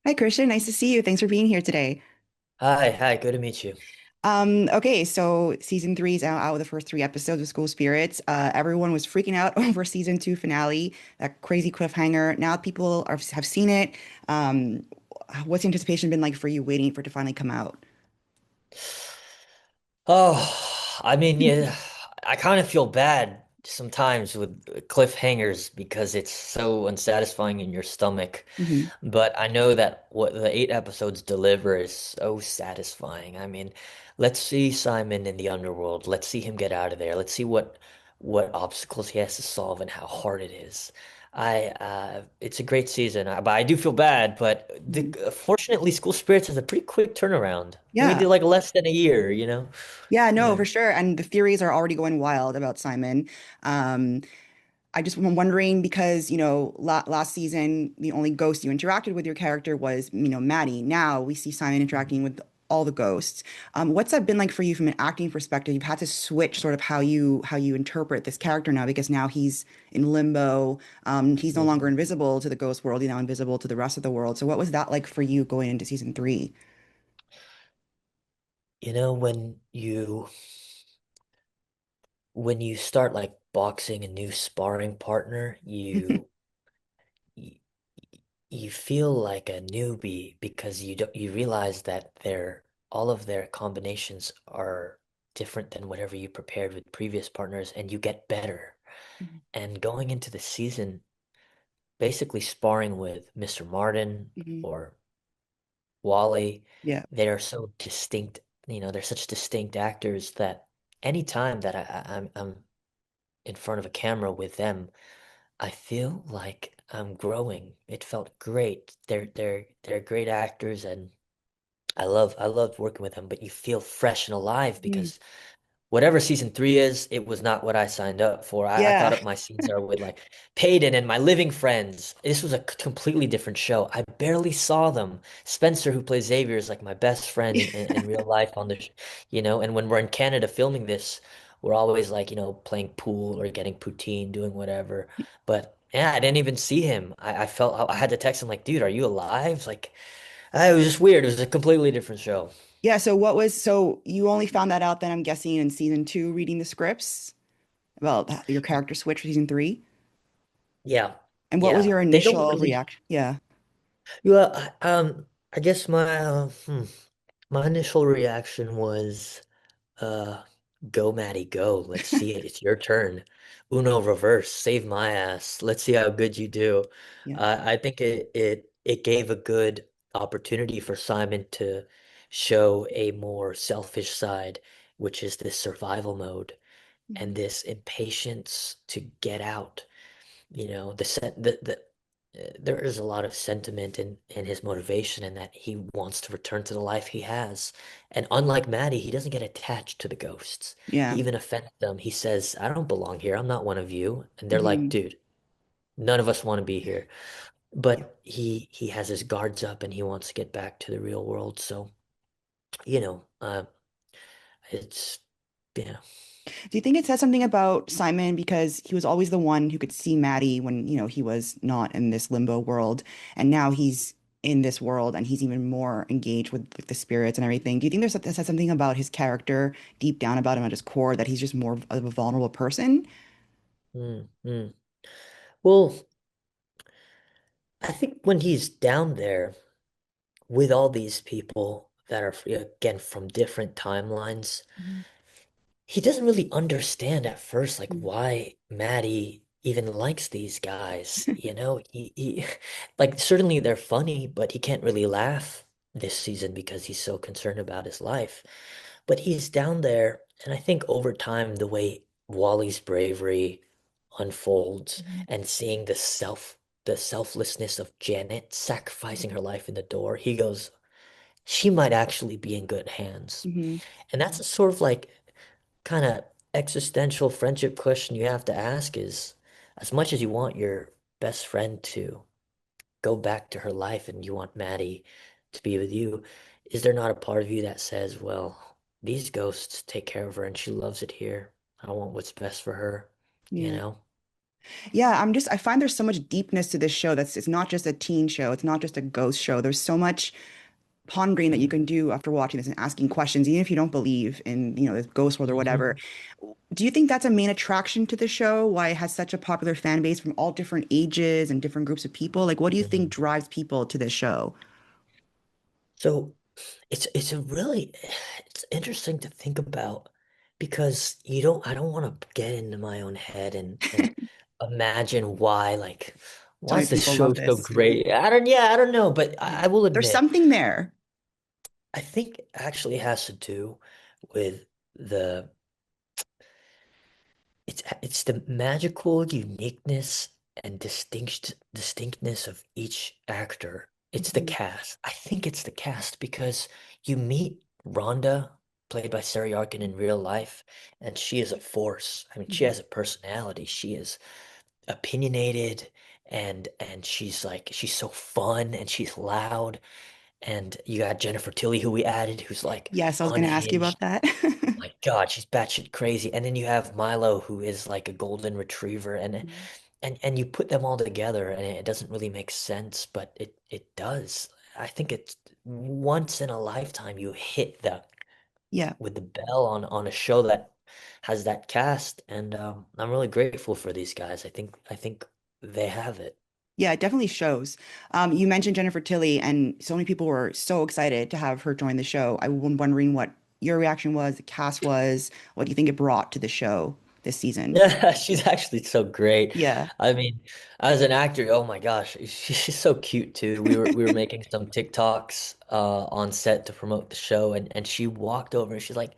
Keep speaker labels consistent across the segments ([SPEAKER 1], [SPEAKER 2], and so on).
[SPEAKER 1] Hi, Christian. Nice to see you. Thanks for being here today.
[SPEAKER 2] Hi, good to meet you.
[SPEAKER 1] Okay, so season three is out with the first three episodes of School Spirits. Everyone was freaking out over season two finale, that crazy cliffhanger. Now people have seen it. Um, what's the anticipation been like for you waiting for it to finally come out?
[SPEAKER 2] Oh, I mean, yeah, I kind of feel bad sometimes with cliffhangers because it's so unsatisfying in your stomach.
[SPEAKER 1] Hmm.
[SPEAKER 2] But I know that what the 8 episodes deliver is so satisfying. I mean, let's see Simon in the underworld. Let's see him get out of there. Let's see what obstacles he has to solve and how hard it is. It's a great season, but I do feel bad. But
[SPEAKER 1] Hmm.
[SPEAKER 2] fortunately, School Spirits has a pretty quick turnaround. I think they
[SPEAKER 1] Yeah.
[SPEAKER 2] did like less than a year, you know?
[SPEAKER 1] Yeah, no,
[SPEAKER 2] Yeah.
[SPEAKER 1] for sure. And the theories are already going wild about Simon. Um, I just am wondering because, la last season, the only ghost you interacted with your character was, Maddie. Now we see Simon interacting with all the ghosts. What's that been like for you from an acting perspective? You've had to switch sort of how you interpret this character now because now he's in limbo. He's no longer
[SPEAKER 2] Mhm.
[SPEAKER 1] invisible to the ghost world, he's now invisible to the rest of the world. So what was that like for you going into season three?
[SPEAKER 2] You know, when you start like boxing a new sparring partner, you you feel like a newbie because you realize that all of their combinations are different than whatever you prepared with previous partners, and you get better. And going into the season, basically sparring with Mr. Martin
[SPEAKER 1] Hmm.
[SPEAKER 2] or Wally,
[SPEAKER 1] Yeah.
[SPEAKER 2] they are so distinct, they're such distinct actors that anytime that I'm in front of a camera with them, I feel like I'm growing. It felt great. They're great actors, and I loved working with them, but you feel fresh and alive
[SPEAKER 1] Mhm.
[SPEAKER 2] because whatever season three is, it was not what I signed up for. I
[SPEAKER 1] Yeah.
[SPEAKER 2] thought my scenes are with like Peyton and my living friends. This was a completely different show. I barely saw them. Spencer, who plays Xavier, is like my best friend in real life on and when we're in Canada filming this, we're always like, playing pool or getting poutine, doing whatever. But yeah, I didn't even see him. I felt I had to text him like, dude, are you alive? Like, it was just weird. It was a completely different show.
[SPEAKER 1] Yeah, so you only found that out then I'm guessing in season two reading the scripts about your character switch for season three.
[SPEAKER 2] Yeah.
[SPEAKER 1] And what was
[SPEAKER 2] Yeah.
[SPEAKER 1] your
[SPEAKER 2] They don't
[SPEAKER 1] initial
[SPEAKER 2] really.
[SPEAKER 1] reaction? Yeah.
[SPEAKER 2] Yeah, I guess my initial reaction was, uh, go Maddie, go. Let's see it. It's your turn. Uno reverse, save my ass. Let's see how good you do.
[SPEAKER 1] Yeah.
[SPEAKER 2] I think it gave a good opportunity for Simon to show a more selfish side, which is this survival mode and
[SPEAKER 1] Mhm.
[SPEAKER 2] this impatience to get out. There is a lot of sentiment in his motivation and that he wants to return to the life he has. And unlike Maddie, he doesn't get attached to the ghosts. He
[SPEAKER 1] Yeah.
[SPEAKER 2] even offends them. He says, I don't belong here. I'm not one of you. And they're like,
[SPEAKER 1] Hmm.
[SPEAKER 2] dude, none of us want to be here.
[SPEAKER 1] Yeah.
[SPEAKER 2] But he has his guards up and he wants to get back to the real world. So, you know, uh, it's yeah.
[SPEAKER 1] Do you think it says something about Simon because he was always the one who could see Maddie when, he was not in this limbo world, and now he's in this world and he's even more engaged with like, the spirits and everything. Do you think that says something about his character deep down about him at his core that he's just more of a vulnerable person?
[SPEAKER 2] Mm, mm. Well, I think when he's down there with all these people that are again from different timelines,
[SPEAKER 1] Mhm.
[SPEAKER 2] he doesn't really understand at first like
[SPEAKER 1] Mhm.
[SPEAKER 2] why Maddie even likes these guys. He like certainly they're funny, but he can't really laugh this season because he's so concerned about his life. But he's down there, and I think over time the way Wally's bravery unfolds
[SPEAKER 1] Mhm.
[SPEAKER 2] and seeing the selflessness of Janet sacrificing her life in the door, he goes, she might actually be in good hands.
[SPEAKER 1] Mhm.
[SPEAKER 2] And that's a sort of like kind of existential friendship question you have to ask is as much as you want your best friend to go back to her life and you want Maddie to be with you, is there not a part of you that says, well, these ghosts take care of her and she loves it here. I want what's best for her, you
[SPEAKER 1] Yeah.
[SPEAKER 2] know?
[SPEAKER 1] Yeah, I find there's so much deepness to this show. It's not just a teen show. It's not just a ghost show. There's so much pondering that you
[SPEAKER 2] Mm,
[SPEAKER 1] can do after watching this and asking questions, even if you don't believe in, this ghost world or whatever.
[SPEAKER 2] mhm,
[SPEAKER 1] Do you think that's a main attraction to the show? Why it has such a popular fan base from all different ages and different groups of people? Like, what do you think
[SPEAKER 2] mhm.
[SPEAKER 1] drives people to this show?
[SPEAKER 2] So it's a really it's interesting to think about because I don't want to get into my own head and imagine
[SPEAKER 1] So
[SPEAKER 2] why
[SPEAKER 1] many
[SPEAKER 2] is this
[SPEAKER 1] people
[SPEAKER 2] show
[SPEAKER 1] love
[SPEAKER 2] so
[SPEAKER 1] this.
[SPEAKER 2] great? I don't know, but
[SPEAKER 1] Yeah.
[SPEAKER 2] I will
[SPEAKER 1] There's
[SPEAKER 2] admit
[SPEAKER 1] something there.
[SPEAKER 2] I think it actually has to do with the it's the magical uniqueness and distinctness of each actor. It's the
[SPEAKER 1] Mhm.
[SPEAKER 2] cast. I think it's the cast because you meet Rhonda, played by Sarah Yarkin in real life, and she is a force. I mean, she
[SPEAKER 1] Mhm.
[SPEAKER 2] has a personality. She is opinionated and she's so fun and she's loud. And you got Jennifer Tilly, who we added, who's like
[SPEAKER 1] Yes, I was going to ask you about
[SPEAKER 2] unhinged.
[SPEAKER 1] that.
[SPEAKER 2] My God, she's batshit crazy. And then you have Milo, who is like a golden retriever,
[SPEAKER 1] Mhm.
[SPEAKER 2] and you put them all together, and it doesn't really make sense, but it does. I think it's once in a lifetime you hit the
[SPEAKER 1] Yeah.
[SPEAKER 2] with the bell on a show that has that cast, and I'm really grateful for these guys. I think they have it.
[SPEAKER 1] Yeah, it definitely shows. You mentioned Jennifer Tilly, and so many people were so excited to have her join the show. I was wondering what your reaction was, the cast was, what do you think it brought to the show this season?
[SPEAKER 2] Yeah, she's actually so great.
[SPEAKER 1] Yeah.
[SPEAKER 2] I mean, as an actor, oh my gosh, she's so cute too. We were making some TikToks on set to promote the show, and she walked over and she's like,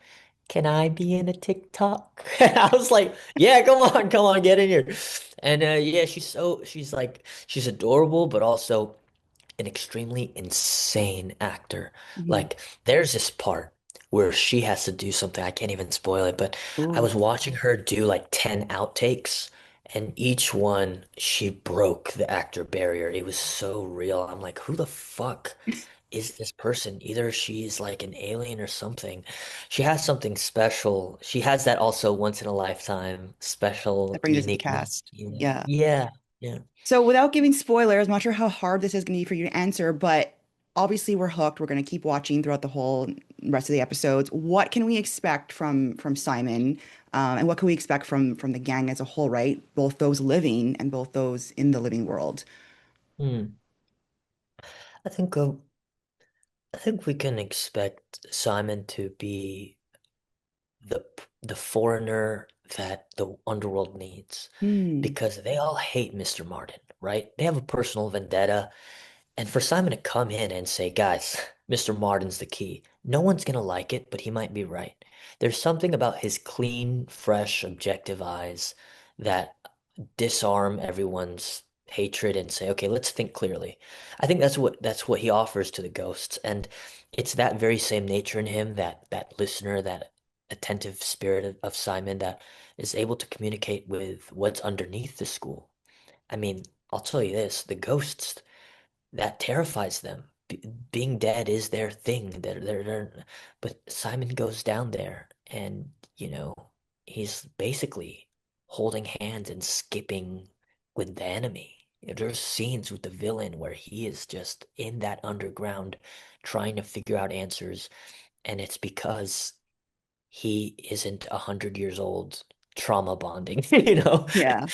[SPEAKER 2] "Can I be in a TikTok?" And I was like, "Yeah, come on, get in here." And yeah, she's adorable, but also an extremely insane actor.
[SPEAKER 1] Mhm.
[SPEAKER 2] Like, there's this part where she has to do something. I can't even spoil it, but I
[SPEAKER 1] Ooh.
[SPEAKER 2] was watching her do like 10 outtakes, and each one she broke the actor barrier. It was so real. I'm like, who the fuck is this person? Either she's like an alien or something. She has something special. She has that also once in a lifetime
[SPEAKER 1] That
[SPEAKER 2] special
[SPEAKER 1] brings it to the
[SPEAKER 2] uniqueness.
[SPEAKER 1] cast. Yeah.
[SPEAKER 2] Yeah. Yeah.
[SPEAKER 1] So without giving spoilers, I'm not sure how hard this is going to be for you to answer, but obviously we're hooked. We're going to keep watching throughout the whole rest of the episodes. What can we expect from Simon? And what can we expect from the gang as a whole, right? Both those living and both those in the living world.
[SPEAKER 2] Hmm. I think I think we can expect Simon to be the foreigner that the underworld needs
[SPEAKER 1] Hmm.
[SPEAKER 2] because they all hate Mr. Martin, right? They have a personal vendetta, and for Simon to come in and say, "Guys, Mr. Martin's the key." No one's gonna like it, but he might be right. There's something about his clean, fresh, objective eyes that disarm everyone's hatred and say, okay, let's think clearly. I think that's what he offers to the ghosts, and it's that very same nature in him, that listener, that attentive spirit of Simon that is able to communicate with what's underneath the school. I mean, I'll tell you this, the ghosts that terrifies them. Being dead is their thing. But Simon goes down there and, he's basically holding hands and skipping with the enemy. There's scenes with the villain where he is just in that underground trying to figure out answers, and it's because he isn't 100 years old trauma bonding, you know?
[SPEAKER 1] Yeah.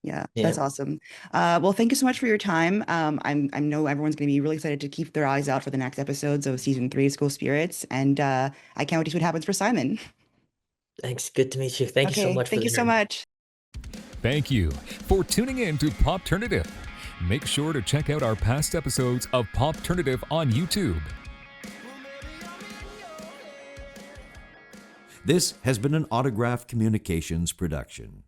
[SPEAKER 1] Yeah,
[SPEAKER 2] Yeah.
[SPEAKER 1] that's awesome. Well, thank you so much for your time. I know everyone's going to be really excited to keep their eyes out for the next episodes of season three of School Spirits, and I can't wait to see what happens for Simon.
[SPEAKER 2] Thanks. Good to meet you. Thank you so
[SPEAKER 1] Okay,
[SPEAKER 2] much for
[SPEAKER 1] thank
[SPEAKER 2] the
[SPEAKER 1] you so
[SPEAKER 2] interview.
[SPEAKER 1] much.
[SPEAKER 3] Thank you for tuning in to Popternative. Make sure to check out our past episodes of Popternative on YouTube.
[SPEAKER 4] This has been an Autograph Communications production.